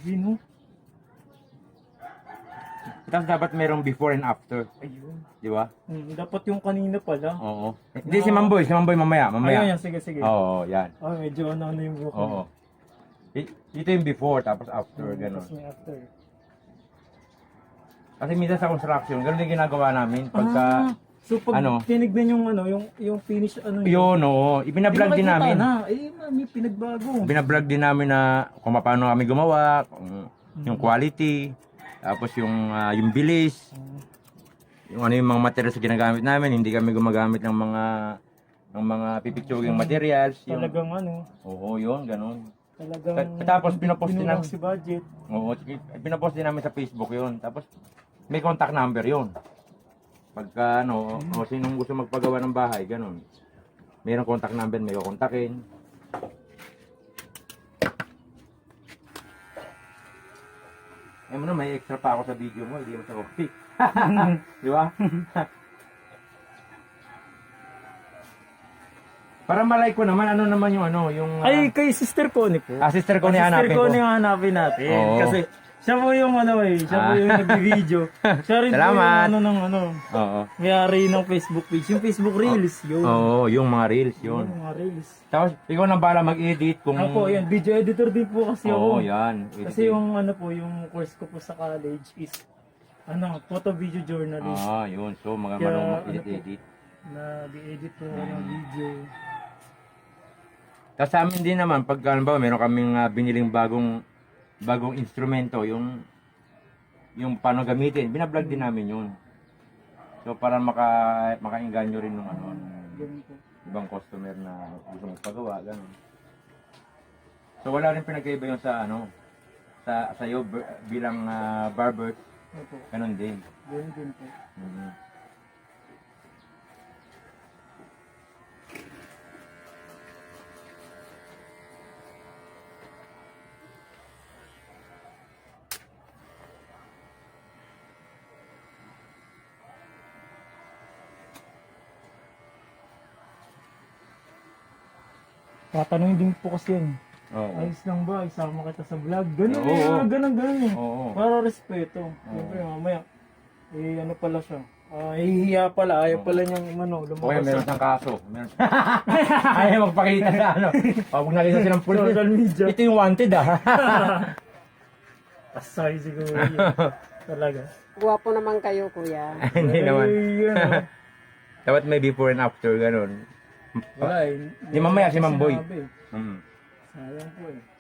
Gino. Tapos dapat merong before and after. Ayun. Di ba? Dapat yung kanina pala. Oo. Hindi si Mamboy mamaya. Ayun yan, sige. Oo, yan. Medyo ano yung buhok. Oo. Ito yung before, tapos after, gano'n. Tapos may after. Kasi minsan sa construction, gano'n din ginagawa namin. Pagka, So pag ano? tinignan yung yung finish yun, oo. Ibinablog din namin. May pinagbago. Binablog din namin na kung paano kami gumawa, kung yung quality, tapos yung bilis, yung ano yung mga materials na ginagamit namin, hindi kami gumagamit ng mga pipitsuging materials. Talagang Oo, yun, ganun. talagang Tapos pinopost din namin si budget. Oo, pinopost din namin sa Facebook yun. Tapos may contact number yun. Pagka o sinong gusto magpagawa ng bahay, ganun. Mayroong contact number, may kukontakin. May extra pa ako sa video mo, hindi mo sa copy. Di ba? Para malay ko naman, ano naman yung... Ay, kay Sister Connie po. Sister Connie hanapin Sister ko. Connie ang hanapin natin. Oo. Kasi siya po yung siya po yung nag-video. Siya rin Salamat. po yung Oo. may-ari ng Facebook page. Yung Facebook Reels, yun. Oo, yung mga reels, yun. Yung mga Reels. Tapos, ikaw nang bala mag-edit kung... Ako, yan. Video editor din po kasi Oo, ako. yan. Kasi yung course ko po sa college is, photo video journalist. Yun. So, mga Kaya, marunong mag-edit. Nag-edit po ako ng video. Tapos sa amin din naman, pag halimbawa meron kaming biniling bagong instrumento, yung paano gamitin, binablog din namin yun. So para makainganyo rin ng Ganun po. ibang customer na gusto magpagawa, gano'n. So wala rin pinagkaiba yun sa sa iyo bilang barber, Opo. gano'n din. Ganun din po. Mhm. Tatanungin din po kasi yan. Oo. Ayos lang ba? Isama kita sa vlog. Ganun Oo. ganun eh. Oo. Para respeto. Siyempre mamaya, pala siya. Hihiya pala, ayaw pala niyang Okay, lumakas meron siyang kaso. Ayaw magpakita sa Pag nakita silang sa pulis. social media. Ito yung wanted Asay siguro yun. Talaga. Guwapo naman kayo, kuya. Hindi naman. Yun, Dapat may before and after, ganun. Wala Di mamaya si Mamboy. sinabi. Mm. Sayang po eh.